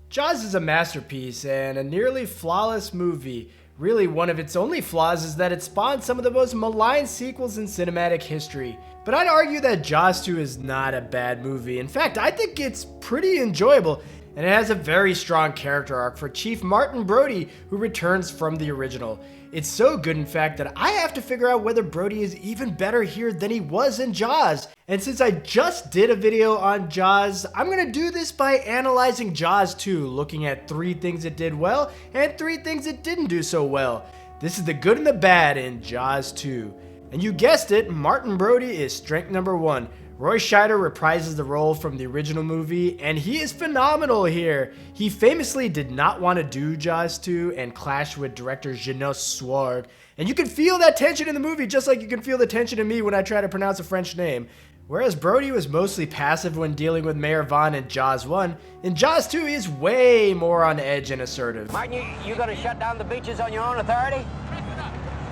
Jaws is a masterpiece and a nearly flawless movie. Really, one of its only flaws is that it spawned some of the most maligned sequels in cinematic history. But I'd argue that Jaws 2 is not a bad movie. In fact, I think it's pretty enjoyable, and it has a very strong character arc for Chief Martin Brody, who returns from the original. It's so good, in fact, that I have to figure out whether Brody is even better here than he was in Jaws. And since I just did a video on Jaws, I'm gonna do this by analyzing Jaws 2, looking at 3 things it did well and 3 things it didn't do so well. This is the good and the bad in Jaws 2. And you guessed it, Martin Brody is strength number 1. Roy Scheider reprises the role from the original movie, and he is phenomenal here. He famously did not want to do Jaws 2 and clashed with director Jeannot Sward. And you can feel that tension in the movie just like you can feel the tension in me when I try to pronounce a French name. Whereas Brody was mostly passive when dealing with Mayor Vaughn in Jaws 1, in Jaws 2 he is way more on edge and assertive. Martin, you gonna shut down the beaches on your own authority?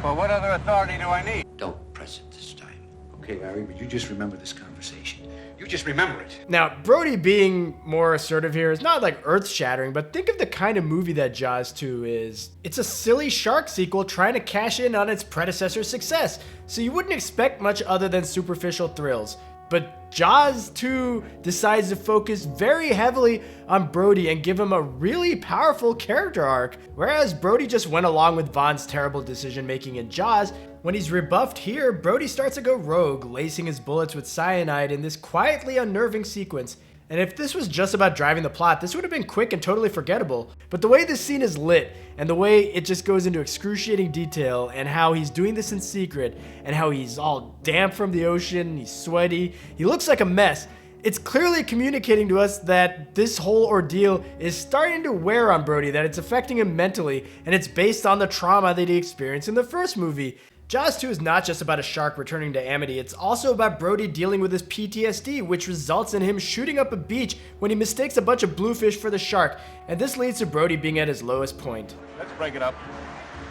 Well, what other authority do I need? Don't press it this time. Okay, Larry, but you just remember this conversation. You just remember it. Now, Brody being more assertive here is not like earth-shattering, but think of the kind of movie that Jaws 2 is. It's a silly shark sequel trying to cash in on its predecessor's success, so you wouldn't expect much other than superficial thrills. But Jaws 2 decides to focus very heavily on Brody and give him a really powerful character arc. Whereas Brody just went along with Vaughn's terrible decision making in Jaws, when he's rebuffed here, Brody starts to go rogue, lacing his bullets with cyanide in this quietly unnerving sequence. And if this was just about driving the plot, this would have been quick and totally forgettable. But the way this scene is lit, and the way it just goes into excruciating detail, and how he's doing this in secret, and how he's all damp from the ocean, he's sweaty, he looks like a mess, it's clearly communicating to us that this whole ordeal is starting to wear on Brody, that it's affecting him mentally, and it's based on the trauma that he experienced in the first movie. Jaws 2 is not just about a shark returning to Amity, it's also about Brody dealing with his PTSD, which results in him shooting up a beach when he mistakes a bunch of bluefish for the shark, and this leads to Brody being at his lowest point. Let's break it up.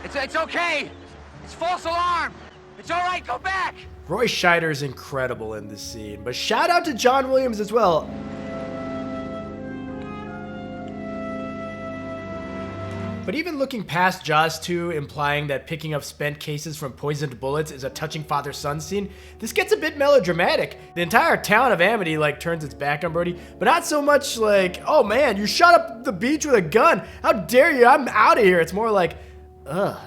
It's okay. It's false alarm. It's all right. Go back. Roy Scheider is incredible in this scene, but shout out to John Williams as well. But even looking past Jaws 2, implying that picking up spent cases from poisoned bullets is a touching father-son scene, this gets a bit melodramatic. The entire town of Amity turns its back on Brody, but not so much like, oh man, you shot up the beach with a gun, how dare you, I'm out of here. It's more like, ugh,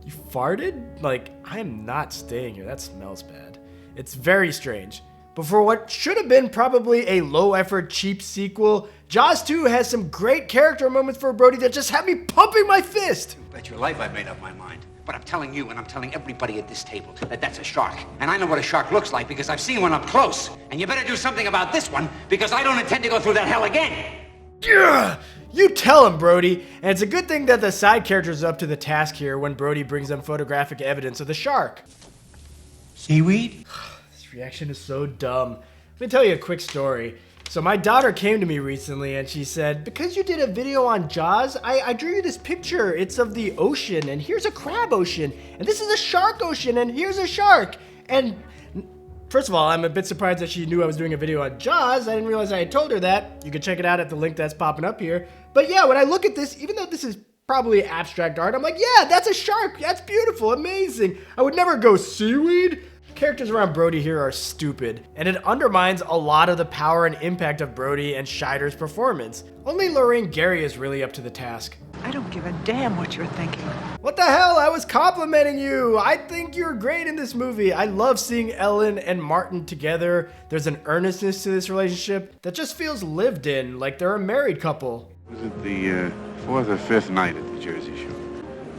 you farted? I am not staying here, that smells bad. It's very strange. But for what should have been probably a low-effort, cheap sequel, Jaws 2 has some great character moments for Brody that just had me pumping my fist. Bet your life I've made up my mind. But I'm telling you and I'm telling everybody at this table that that's a shark. And I know what a shark looks like because I've seen one up close. And you better do something about this one because I don't intend to go through that hell again. Yeah, you tell him, Brody. And it's a good thing that the side characters are up to the task here when Brody brings them photographic evidence of the shark. Seaweed? Reaction is so dumb. Let me tell you a quick story. So my daughter came to me recently and she said, because you did a video on Jaws, I drew you this picture. It's of the ocean and here's a crab ocean and this is a shark ocean and here's a shark. And first of all, I'm a bit surprised that she knew I was doing a video on Jaws. I didn't realize I had told her that. You can check it out at the link that's popping up here. But yeah, when I look at this, even though this is probably abstract art, I'm like, yeah, that's a shark. That's beautiful, amazing. I would never go seaweed. Characters around Brody here are stupid, and it undermines a lot of the power and impact of Brody and Scheider's performance. Only Lorraine Gary is really up to the task. I don't give a damn what you're thinking. What the hell? I was complimenting you. I think you're great in this movie. I love seeing Ellen and Martin together. There's an earnestness to this relationship that just feels lived in, like they're a married couple. Was it the 4th or 5th night at the Jersey Shore?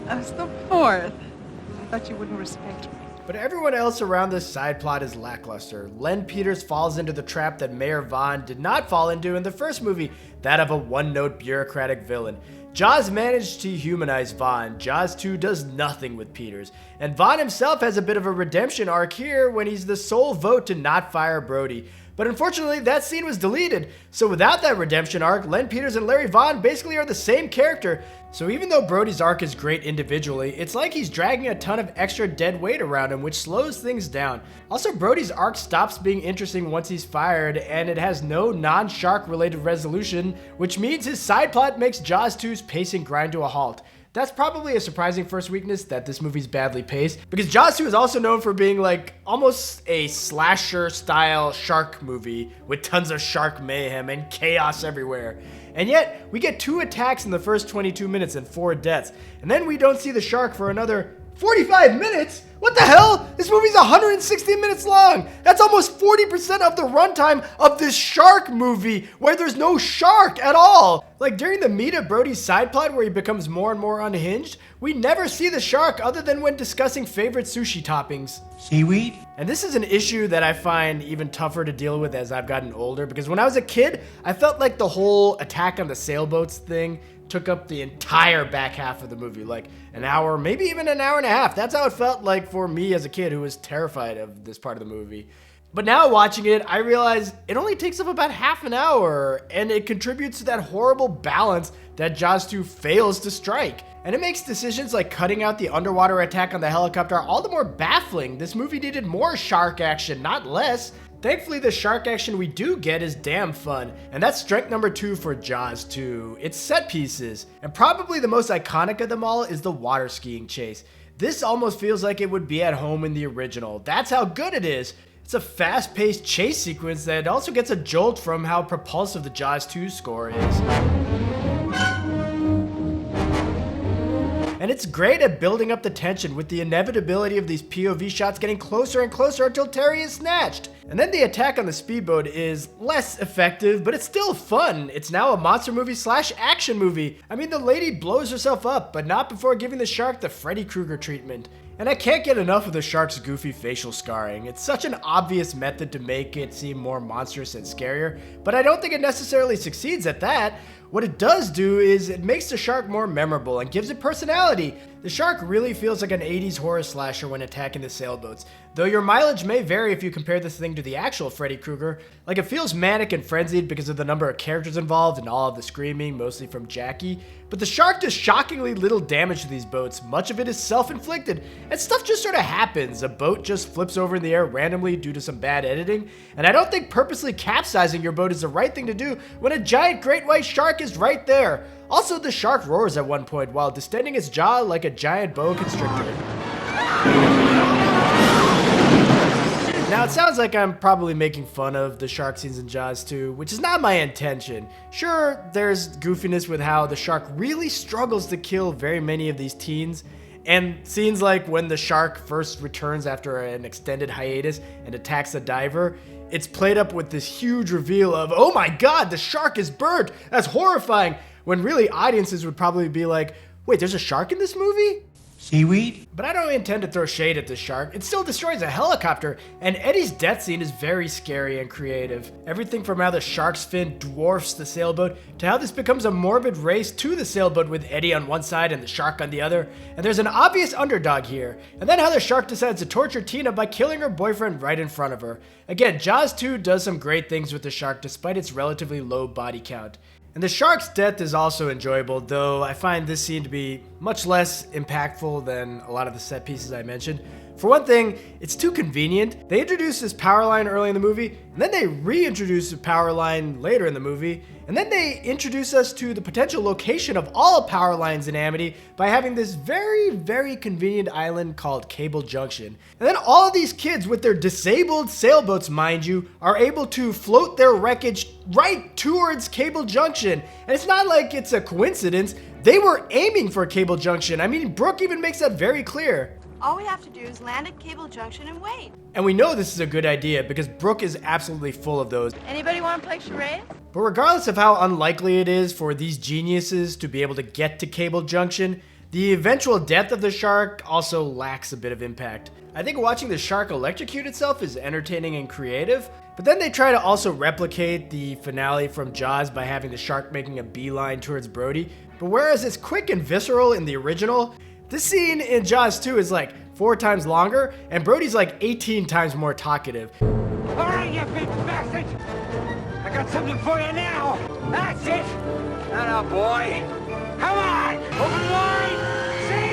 That was the 4th. I thought you wouldn't respect me. But everyone else around this side plot is lackluster. Len Peters falls into the trap that Mayor Vaughn did not fall into in the first movie, that of a one-note bureaucratic villain. Jaws managed to humanize Vaughn. Jaws 2 does nothing with Peters. And Vaughn himself has a bit of a redemption arc here when he's the sole vote to not fire Brody. But unfortunately, that scene was deleted. So without that redemption arc, Len Peters and Larry Vaughn basically are the same character. So even though Brody's arc is great individually, it's like he's dragging a ton of extra dead weight around him, which slows things down. Also, Brody's arc stops being interesting once he's fired, and it has no non-shark related resolution, which means his side plot makes Jaws 2's pacing grind to a halt. That's probably a surprising first weakness, that this movie's badly paced, because Jaws 2 is also known for being like almost a slasher style shark movie with tons of shark mayhem and chaos everywhere. And yet, we get 2 attacks in the first 22 minutes and 4 deaths, and then we don't see the shark for another 45 minutes? What the hell? This movie's 160 minutes long. That's almost 40% of the runtime of this shark movie, where there's no shark at all. Like during the meat of Brody's side plot where he becomes more and more unhinged, we never see the shark other than when discussing favorite sushi toppings. Seaweed? And this is an issue that I find even tougher to deal with as I've gotten older, because when I was a kid, I felt like the whole attack on the sailboats thing took up the entire back half of the movie, like an hour, maybe even an hour and a half. That's how it felt like for me as a kid who was terrified of this part of the movie. But now watching it, I realize it only takes up about half an hour, and it contributes to that horrible balance that Jaws 2 fails to strike. And it makes decisions like cutting out the underwater attack on the helicopter all the more baffling. This movie needed more shark action, not less. Thankfully, the shark action we do get is damn fun, and that's strength number 2 for Jaws 2. It's set pieces, and probably the most iconic of them all is the water skiing chase. This almost feels like it would be at home in the original. That's how good it is. It's a fast-paced chase sequence that also gets a jolt from how propulsive the Jaws 2 score is. And it's great at building up the tension with the inevitability of these POV shots getting closer and closer until Terry is snatched. And then the attack on the speedboat is less effective, but it's still fun. It's now a monster movie slash action movie. I mean, the lady blows herself up, but not before giving the shark the Freddy Krueger treatment. And I can't get enough of the shark's goofy facial scarring. It's such an obvious method to make it seem more monstrous and scarier, but I don't think it necessarily succeeds at that. What it does do is it makes the shark more memorable and gives it personality. The shark really feels like an 80s horror slasher when attacking the sailboats, though your mileage may vary if you compare this thing to the actual Freddy Krueger. Like, it feels manic and frenzied because of the number of characters involved and all of the screaming, mostly from Jackie. But the shark does shockingly little damage to these boats. Much of it is self-inflicted, and stuff just sort of happens. A boat just flips over in the air randomly due to some bad editing, and I don't think purposely capsizing your boat is the right thing to do when a giant great white shark is right there. Also, the shark roars at one point while distending its jaw like a giant boa constrictor. Now, it sounds like I'm probably making fun of the shark scenes in Jaws 2, which is not my intention. Sure, there's goofiness with how the shark really struggles to kill very many of these teens, and scenes like when the shark first returns after an extended hiatus and attacks a diver, it's played up with this huge reveal of, oh my god, the shark is burnt, that's horrifying, when really audiences would probably be like, wait, there's a shark in this movie? Seaweed? But I don't intend to throw shade at the shark. It still destroys a helicopter, and Eddie's death scene is very scary and creative. Everything from how the shark's fin dwarfs the sailboat to how this becomes a morbid race to the sailboat with Eddie on one side and the shark on the other. And there's an obvious underdog here. And then how the shark decides to torture Tina by killing her boyfriend right in front of her. Again, Jaws 2 does some great things with the shark despite its relatively low body count. And the shark's death is also enjoyable, though I find this scene to be much less impactful than a lot of the set pieces I mentioned. For one thing, it's too convenient. They introduce this power line early in the movie, and then they reintroduce the power line later in the movie, and then they introduce us to the potential location of all power lines in Amity by having this very, very convenient island called Cable Junction. And then all of these kids with their disabled sailboats, mind you, are able to float their wreckage right towards Cable Junction. And it's not like it's a coincidence. They were aiming for Cable Junction. I mean, Brooke even makes that very clear. All we have to do is land at Cable Junction and wait. And we know this is a good idea because Brooke is absolutely full of those. Anybody want to play charades? But regardless of how unlikely it is for these geniuses to be able to get to Cable Junction, the eventual death of the shark also lacks a bit of impact. I think watching the shark electrocute itself is entertaining and creative, but then they try to also replicate the finale from Jaws by having the shark making a beeline towards Brody. But whereas it's quick and visceral in the original, this scene in Jaws 2 is like 4 times longer, and Brody's like 18 times more talkative. All right, you big bastard! I got something for you now! That's it! Now, boy! Come on! Open wide! See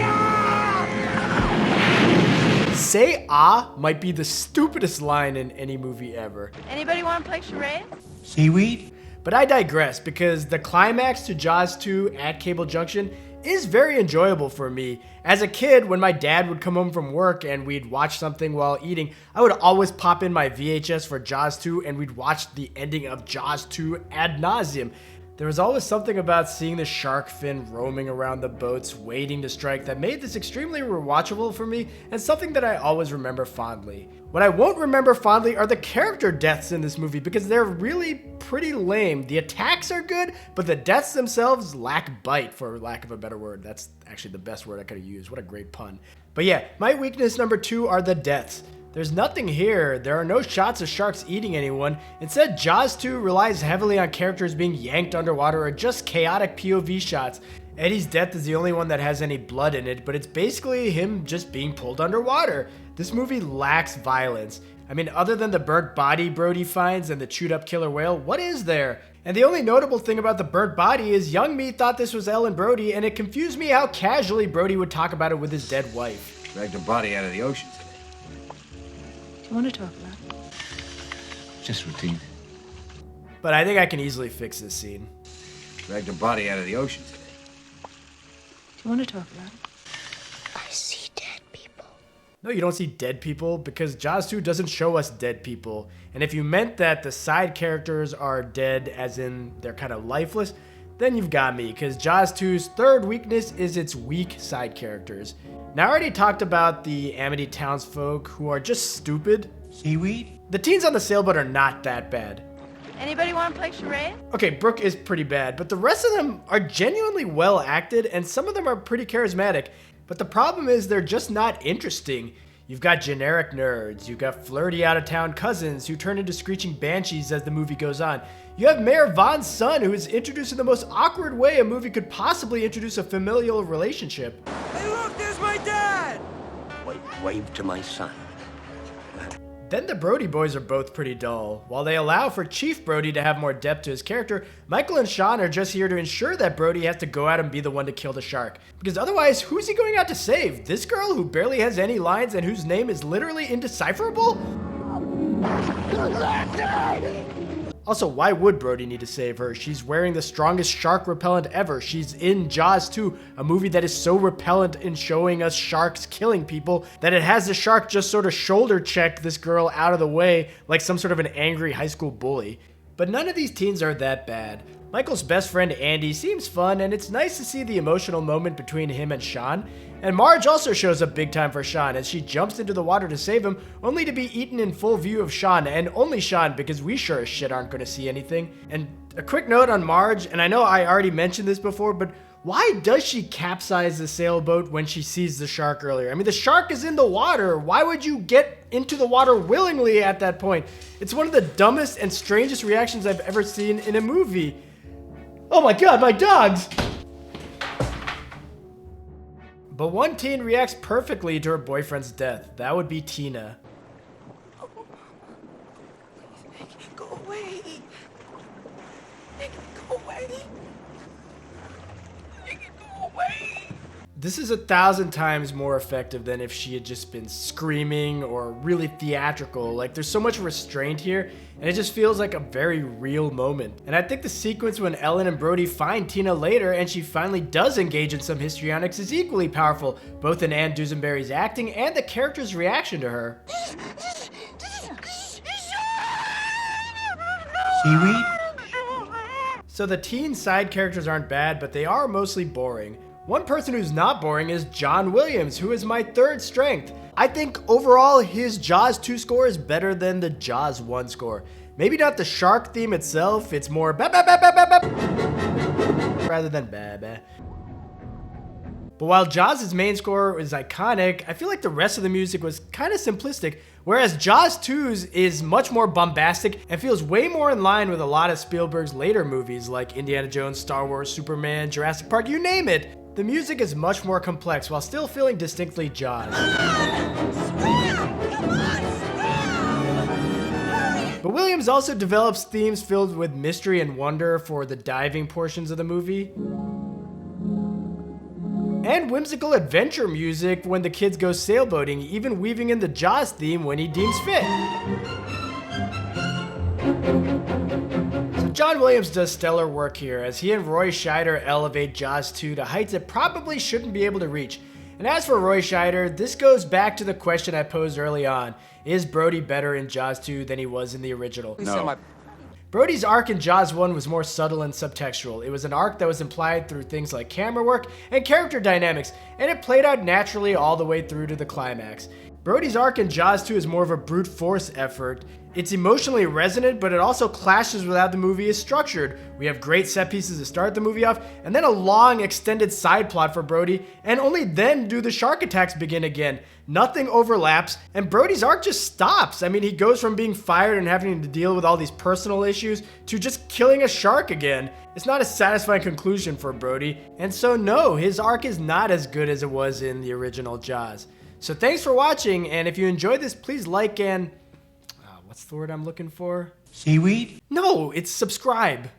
ya! Say ah might be the stupidest line in any movie ever. Anybody want to play charades? Seaweed? But I digress because the climax to Jaws 2 at Cable Junction is very enjoyable for me. As a kid, when my dad would come home from work and we'd watch something while eating, I would always pop in my VHS for Jaws 2 and we'd watch the ending of Jaws 2 ad nauseum. There was always something about seeing the shark fin roaming around the boats waiting to strike that made this extremely rewatchable for me and something that I always remember fondly. What I won't remember fondly are the character deaths in this movie because they're really pretty lame. The attacks are good, but the deaths themselves lack bite, for lack of a better word. That's actually the best word I could have used. What a great pun. But yeah, my weakness number 2 are the deaths. There's nothing here. There are no shots of sharks eating anyone. Instead, Jaws 2 relies heavily on characters being yanked underwater or just chaotic POV shots. Eddie's death is the only one that has any blood in it, but it's basically him just being pulled underwater. This movie lacks violence. I mean, other than the burnt body Brody finds and the chewed up killer whale, what is there? And the only notable thing about the burnt body is young me thought this was Ellen Brody, and it confused me how casually Brody would talk about it with his dead wife. Dragged a body out of the ocean today. Do you want to talk about it? Just routine. But I think I can easily fix this scene. Dragged a body out of the ocean today. Do you want to talk about it? No, you don't see dead people because Jaws 2 doesn't show us dead people. And if you meant that the side characters are dead as in they're kind of lifeless, then you've got me because Jaws 2's third weakness is its weak side characters. Now I already talked about the Amity townsfolk who are just stupid. Seaweed? The teens on the sailboat are not that bad. Anybody want to play charades? Okay, Brooke is pretty bad, but the rest of them are genuinely well acted and some of them are pretty charismatic. But the problem is they're just not interesting. You've got generic nerds, you've got flirty out-of-town cousins who turn into screeching banshees as the movie goes on. You have Mayor Vaughn's son who is introduced in the most awkward way a movie could possibly introduce a familial relationship. Hey, look, there's my dad! Wave to my son. Then the Brody boys are both pretty dull. While they allow for Chief Brody to have more depth to his character, Michael and Sean are just here to ensure that Brody has to go out and be the one to kill the shark. Because otherwise, who's he going out to save? This girl who barely has any lines and whose name is literally indecipherable? Also, why would Brody need to save her? She's wearing the strongest shark repellent ever. She's in Jaws 2, a movie that is so repellent in showing us sharks killing people that it has the shark just sort of shoulder check this girl out of the way like some sort of an angry high school bully. But none of these teens are that bad. Michael's best friend Andy seems fun, and it's nice to see the emotional moment between him and Sean. And Marge also shows up big time for Sean as she jumps into the water to save him, only to be eaten in full view of Sean, and only Sean because we sure as shit aren't going to see anything. And a quick note on Marge, and I know I already mentioned this before, but why does she capsize the sailboat when she sees the shark earlier? I mean, the shark is in the water. Why would you get into the water willingly at that point? It's one of the dumbest and strangest reactions I've ever seen in a movie. Oh my god, my dogs! But one teen reacts perfectly to her boyfriend's death. That would be Tina. Go away. Go away. Go away. This is 1,000 times more effective than if she had just been screaming or really theatrical. Like, there's so much restraint here, and it just feels like a very real moment. And I think the sequence when Ellen and Brody find Tina later and she finally does engage in some histrionics is equally powerful, both in Ann Dusenberry's acting and the character's reaction to her. Seaweed? So the teen side characters aren't bad, but they are mostly boring. One person who's not boring is John Williams, who is my third strength. I think overall his Jaws 2 score is better than the Jaws 1 score. Maybe not the shark theme itself, it's more ba ba ba ba ba ba rather than ba ba. But while Jaws' main score is iconic, I feel like the rest of the music was kind of simplistic, whereas Jaws 2's is much more bombastic and feels way more in line with a lot of Spielberg's later movies like Indiana Jones, Star Wars, Superman, Jurassic Park, you name it. The music is much more complex while still feeling distinctly Jaws. But Williams also develops themes filled with mystery and wonder for the diving portions of the movie. And whimsical adventure music when the kids go sailboating, even weaving in the Jaws theme when he deems fit. So John Williams does stellar work here as he and Roy Scheider elevate Jaws 2 to heights it probably shouldn't be able to reach. And as for Roy Scheider, this goes back to the question I posed early on. Is Brody better in Jaws 2 than he was in the original? No. Brody's arc in Jaws 1 was more subtle and subtextual. It was an arc that was implied through things like camera work and character dynamics, and it played out naturally all the way through to the climax. Brody's arc in Jaws 2 is more of a brute force effort. It's emotionally resonant, but it also clashes with how the movie is structured. We have great set pieces to start the movie off, and then a long extended side plot for Brody, and only then do the shark attacks begin again. Nothing overlaps, and Brody's arc just stops. I mean, he goes from being fired and having to deal with all these personal issues to just killing a shark again. It's not a satisfying conclusion for Brody, and so no, his arc is not as good as it was in the original Jaws. So thanks for watching, and if you enjoyed this, please like and... what's the word I'm looking for? Seaweed? No, it's subscribe.